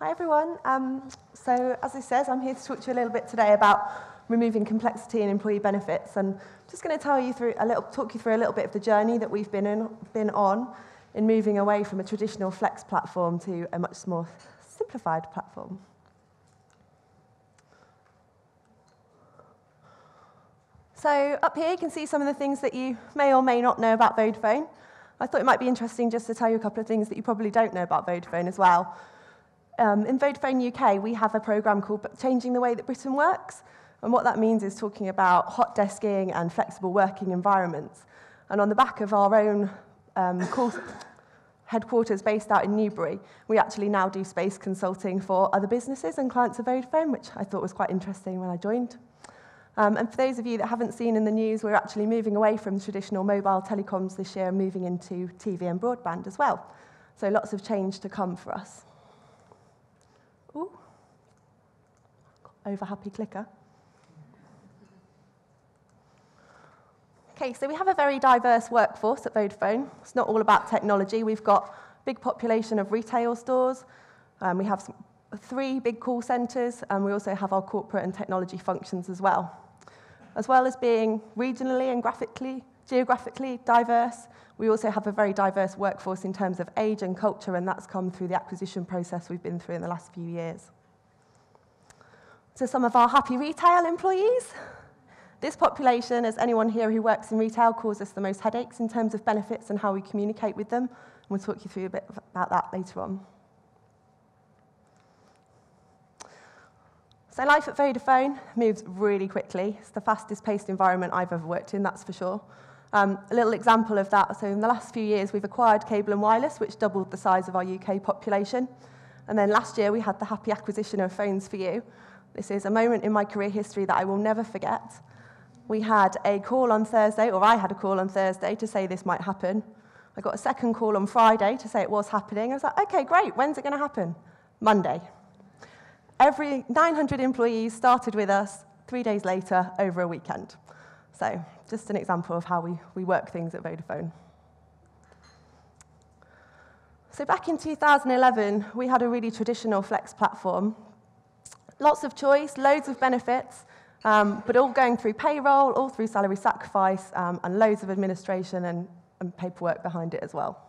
Hi everyone. So as I said, I'm here to talk to you a little bit today about removing complexity in employee benefits, and I'm just going to talk you through a little bit of the journey that we've been on in moving away from a traditional flex platform to a much more simplified platform. So up here you can see some of the things that you may or may not know about Vodafone. I thought it might be interesting just to tell you a couple of things that you probably don't know about Vodafone as well. In Vodafone UK, we have a programme called Changing the Way That Britain Works, and what that means is talking about hot desking and flexible working environments. And on the back of our own headquarters based out in Newbury, we actually now do space consulting for other businesses and clients of Vodafone, which I thought was quite interesting when I joined. And for those of you that haven't seen in the news, we're actually moving away from traditional mobile telecoms this year and moving into TV and broadband as well. So lots of change to come for us. Ooh, over happy clicker. Okay, so we have a very diverse workforce at Vodafone. It's not all about technology. We've got a big population of retail stores. We have 3 big call centres, and we also have our corporate and technology functions as well. As well as being regionally and geographically diverse, we also have a very diverse workforce in terms of age and culture, and that's come through the acquisition process we've been through in the last few years. So some of our happy retail employees. This population, as anyone here who works in retail, causes us the most headaches in terms of benefits and how we communicate with them. And we'll talk you through a bit about that later on. So life at Vodafone moves really quickly. It's the fastest paced environment I've ever worked in, that's for sure. A little example of that, so in the last few years we've acquired Cable and Wireless, which doubled the size of our UK population. And then last year we had the happy acquisition of Phones for You. This is a moment in my career history that I will never forget. We had a call on Thursday, or I had a call on Thursday to say this might happen. I got a second call on Friday to say it was happening. I was like, okay, great, when's it going to happen? Monday. Every 900 employees started with us 3 days later over a weekend. So just an example of how we work things at Vodafone. So back in 2011, we had a really traditional flex platform. Lots of choice, loads of benefits, but all going through payroll, all through salary sacrifice, and loads of administration and paperwork behind it as well.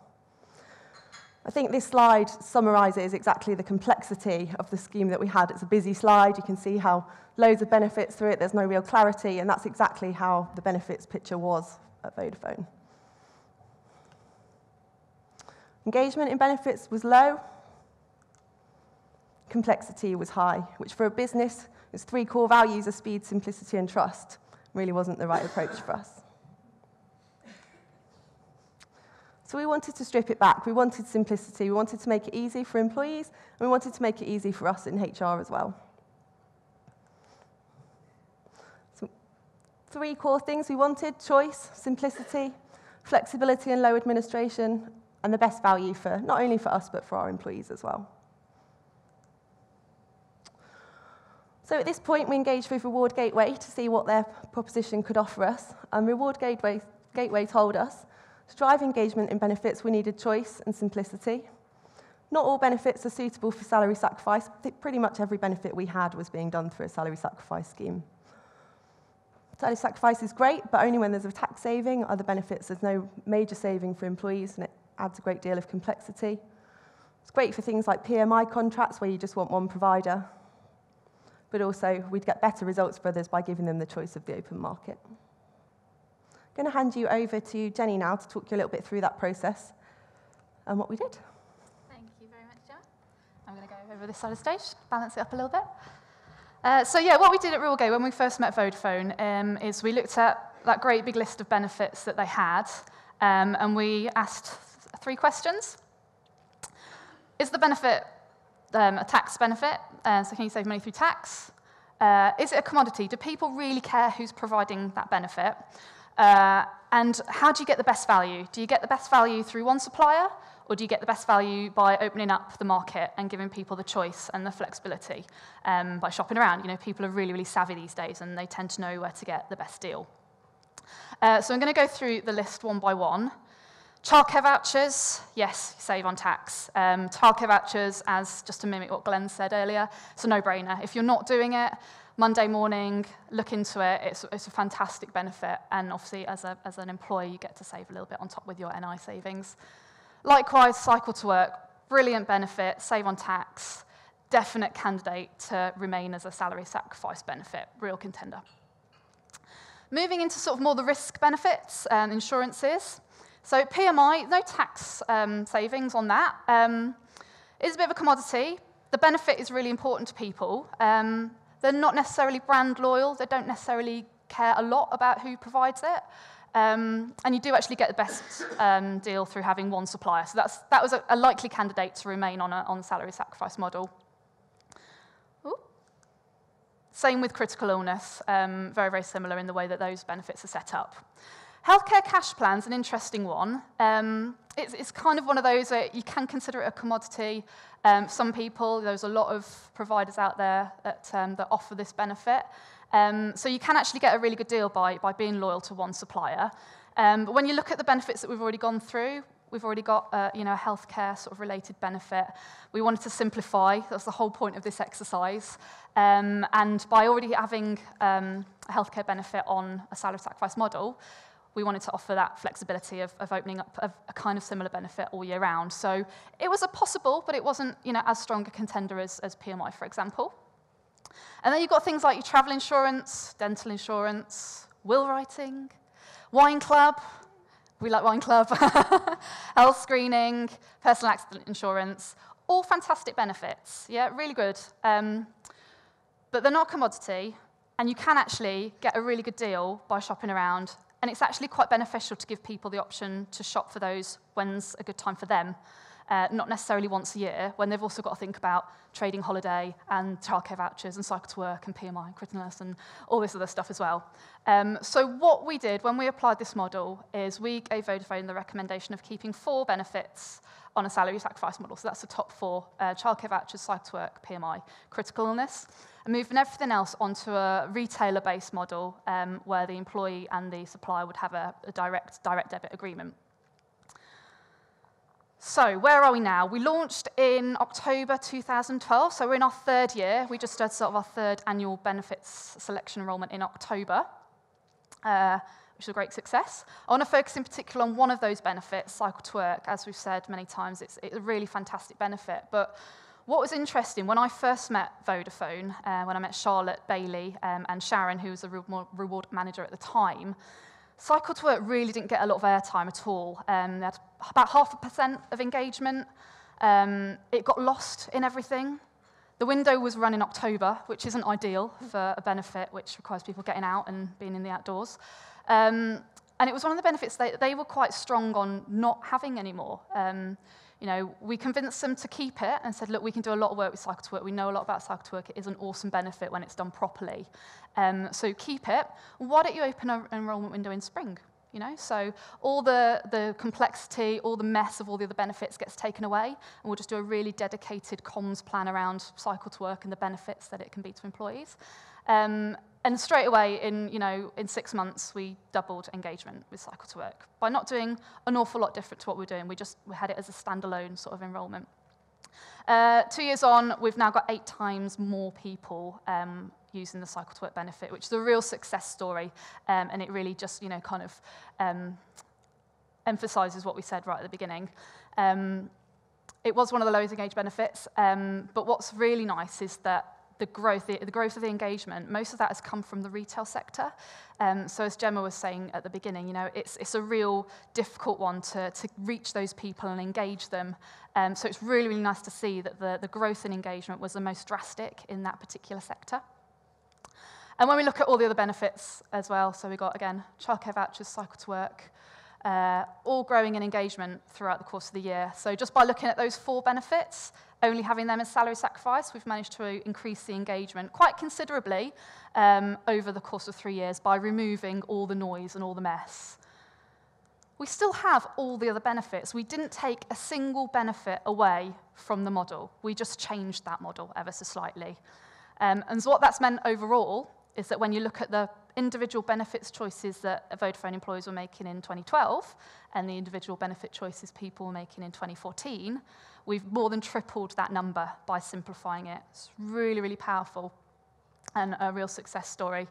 I think this slide summarises exactly the complexity of the scheme that we had. It's a busy slide. You can see how loads of benefits through it. There's no real clarity, and that's exactly how the benefits picture was at Vodafone. Engagement in benefits was low. Complexity was high, which for a business, its 3 core values of speed, simplicity, and trust really wasn't the right approach for us. So we wanted to strip it back. We wanted simplicity. We wanted to make it easy for employees, and we wanted to make it easy for us in HR as well. So 3 core things we wanted: choice, simplicity, flexibility and low administration, and the best value for not only for us, but for our employees as well. So at this point, we engaged with Reward Gateway to see what their proposition could offer us. And Reward Gateway told us to drive engagement in benefits, we needed choice and simplicity. Not all benefits are suitable for salary sacrifice. I think pretty much every benefit we had was being done through a salary sacrifice scheme. Salary sacrifice is great, but only when there's a tax saving. Other benefits, there's no major saving for employees, and it adds a great deal of complexity. It's great for things like PMI contracts, where you just want one provider. But also, we'd get better results for others by giving them the choice of the open market. I'm going to hand you over to Jenny now to talk you a little bit through that process and what we did. Thank you very much, Gemma. I'm going to go over this side of the stage, balance it up a little bit. So yeah, what we did at Real Go when we first met Vodafone is we looked at that great big list of benefits that they had, and we asked 3 questions. Is the benefit a tax benefit? So can you save money through tax? Is it a commodity? Do people really care who's providing that benefit? And how do you get the best value? Do you get the best value through one supplier, or do you get the best value by opening up the market and giving people the choice and the flexibility by shopping around? You know, people are really, really savvy these days, and they tend to know where to get the best deal. So I'm going to go through the list one by one. Childcare vouchers, yes, save on tax. Childcare vouchers, as just to mimic what Glenn said earlier, it's a no-brainer. If you're not doing it, Monday morning, look into it. It's a fantastic benefit, and obviously as an employee, you get to save a little bit on top with your NI savings. Likewise, cycle to work, brilliant benefit, save on tax, definite candidate to remain as a salary sacrifice benefit, real contender. Moving into sort of more the risk benefits and insurances. So PMI, no tax savings on that. It's a bit of a commodity. The benefit is really important to people. They're not necessarily brand loyal. They don't necessarily care a lot about who provides it. And you do actually get the best deal through having one supplier. So that was a likely candidate to remain on the salary sacrifice model. Ooh. Same with critical illness. Very, very similar in the way that those benefits are set up. Healthcare cash plan's an interesting one. It's kind of one of those that you can consider it a commodity. Some people, there's a lot of providers out there that offer this benefit. So you can actually get a really good deal by being loyal to one supplier. But when you look at the benefits that we've already gone through, we've already got a healthcare sort of related benefit. We wanted to simplify. That's the whole point of this exercise. And by already having a healthcare benefit on a salary sacrifice model, we wanted to offer that flexibility of opening up a kind of similar benefit all year round. So it was a possible, but it wasn't as strong a contender as PMI, for example. And then you've got things like your travel insurance, dental insurance, will writing, wine club. We like wine club. Health screening, personal accident insurance. All fantastic benefits. Yeah, really good. But they're not a commodity, and you can actually get a really good deal by shopping around. And it's actually quite beneficial to give people the option to shop for those when's a good time for them, not necessarily once a year, when they've also got to think about trading holiday and childcare vouchers and cycle to work and PMI and critical illness and all this other stuff as well. So what we did when we applied this model is we gave Vodafone the recommendation of keeping 4 benefits on a salary sacrifice model. So that's the top 4, childcare vouchers, cycle to work, PMI, critical illness, and moving everything else onto a retailer-based model where the employee and the supplier would have a direct debit agreement. So where are we now? We launched in October 2012, so we're in our 3rd year. We just did sort of our 3rd annual benefits selection enrollment in October, which is a great success. I want to focus in particular on one of those benefits, cycle to work. As we've said many times, it's a really fantastic benefit. But what was interesting, when I first met Vodafone, when I met Charlotte, Bailey, and Sharon, who was a reward manager at the time, cycle to work really didn't get a lot of airtime at all. They had about 0.5% of engagement. It got lost in everything. The window was run in October, which isn't ideal for a benefit which requires people getting out and being in the outdoors. And it was one of the benefits they were quite strong on not having anymore. We convinced them to keep it and said, look, we can do a lot of work with cycle to work. We know a lot about cycle to work. It is an awesome benefit when it's done properly. So keep it. Why don't you open an enrollment window in spring? So all the complexity, all the mess of all the other benefits gets taken away, and we'll just do a really dedicated comms plan around cycle to work and the benefits that it can be to employees. And straight away, in 6 months, we doubled engagement with cycle to work by not doing an awful lot different to what we're doing. We had it as a standalone sort of enrollment. 2 years on, we've now got 8 times more people using the cycle to work benefit, which is a real success story, and it really just emphasises what we said right at the beginning. It was one of the lowest engaged benefits, but what's really nice is that the growth of the engagement, most of that has come from the retail sector. So as Gemma was saying at the beginning, it's a real difficult one to reach those people and engage them. So it's really, really nice to see that the growth in engagement was the most drastic in that particular sector. And when we look at all the other benefits as well, so we've got, again, childcare vouchers, cycle to work, all growing in engagement throughout the course of the year. So just by looking at those 4 benefits, only having them as salary sacrifice, we've managed to increase the engagement quite considerably over the course of 3 years by removing all the noise and all the mess. We still have all the other benefits. We didn't take a single benefit away from the model. We just changed that model ever so slightly. And so what that's meant overall is that when you look at the individual benefits choices that Vodafone employees were making in 2012 and the individual benefit choices people were making in 2014, we've more than tripled that number by simplifying it. It's really, really powerful and a real success story.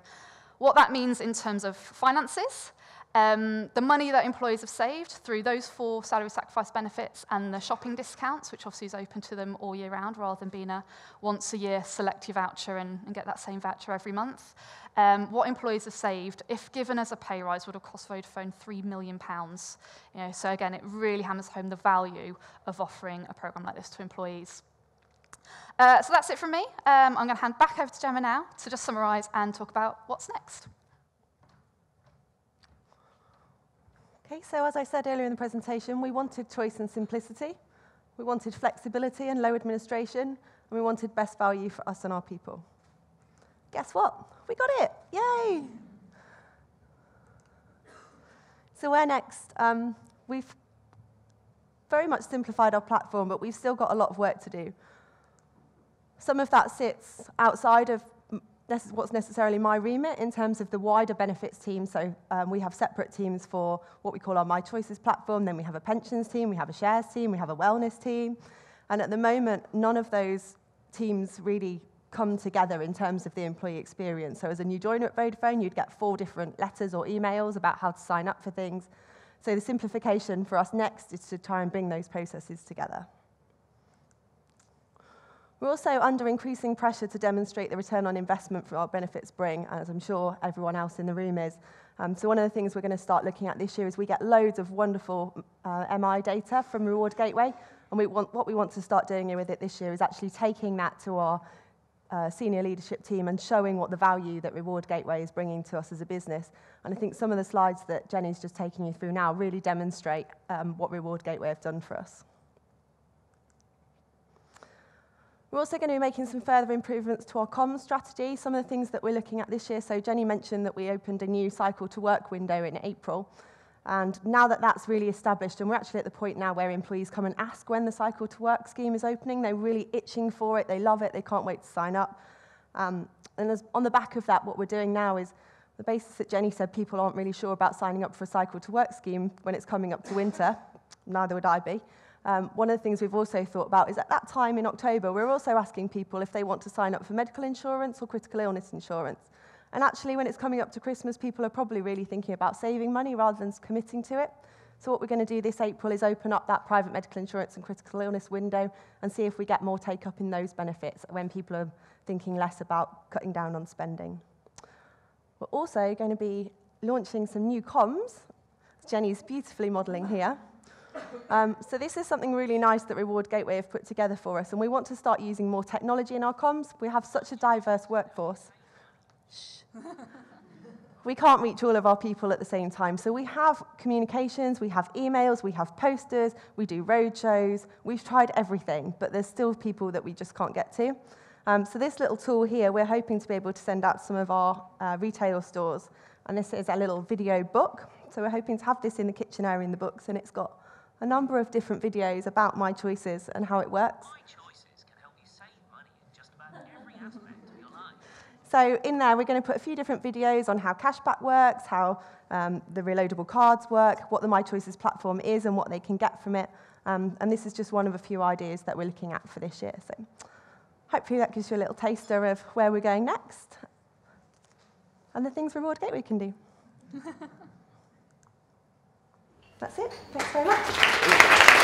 What that means in terms of finances, the money that employees have saved through those 4 salary sacrifice benefits and the shopping discounts, which obviously is open to them all year round rather than being a once-a-year select your voucher and get that same voucher every month. What employees have saved, if given as a pay rise, would have cost Vodafone £3 million. So again, it really hammers home the value of offering a programme like this to employees. So that's it from me. I'm going to hand back over to Gemma now to just summarise and talk about what's next. Okay, so as I said earlier in the presentation, we wanted choice and simplicity. We wanted flexibility and low administration, and we wanted best value for us and our people. Guess what? We got it. Yay! So where next? We've very much simplified our platform, but we've still got a lot of work to do. Some of that sits outside of what's necessarily my remit in terms of the wider benefits team. So we have separate teams for what we call our My Choices platform. Then we have a pensions team, we have a shares team, we have a wellness team. And at the moment, none of those teams really come together in terms of the employee experience. So as a new joiner at Vodafone, you'd get 4 different letters or emails about how to sign up for things. So the simplification for us next is to try and bring those processes together. We're also under increasing pressure to demonstrate the return on investment for our benefits bring, as I'm sure everyone else in the room is. So one of the things we're going to start looking at this year is we get loads of wonderful MI data from Reward Gateway, and what we want to start doing with it this year is actually taking that to our senior leadership team and showing what the value that Reward Gateway is bringing to us as a business. And I think some of the slides that Jenny's just taking you through now really demonstrate what Reward Gateway have done for us. We're also going to be making some further improvements to our comms strategy. Some of the things that we're looking at this year, so Jenny mentioned that we opened a new cycle to work window in April. And now that that's really established, and we're actually at the point now where employees come and ask when the cycle to work scheme is opening, they're really itching for it, they love it, they can't wait to sign up. And on the back of that, what we're doing now is the basis that Jenny said people aren't really sure about signing up for a cycle to work scheme when it's coming up to winter, neither would I be. One of the things we've also thought about is at that time in October, we're also asking people if they want to sign up for medical insurance or critical illness insurance. And actually, when it's coming up to Christmas, people are probably really thinking about saving money rather than committing to it. So what we're going to do this April is open up that private medical insurance and critical illness window and see if we get more take-up in those benefits when people are thinking less about cutting down on spending. We're also going to be launching some new comms. Jenny's beautifully modelling here. So this is something really nice that Reward Gateway have put together for us, and we want to start using more technology in our comms. We have such a diverse workforce. We can't reach all of our people at the same time. So we have communications, we have emails, we have posters, we do road shows. We've tried everything, but there's still people that we just can't get to. So this little tool here, we're hoping to be able to send out some of our retail stores. And this is a little video book. So we're hoping to have this in the kitchen area in the books, and it's got a number of different videos about My Choices and how it works. My Choices can help you save money in just about every aspect of your life. So in there, we're going to put a few different videos on how cashback works, how the reloadable cards work, what the My Choices platform is and what they can get from it. And this is just one of a few ideas that we're looking at for this year. So hopefully that gives you a little taster of where we're going next and the things Reward Gateway can do. That's it. Thanks very much.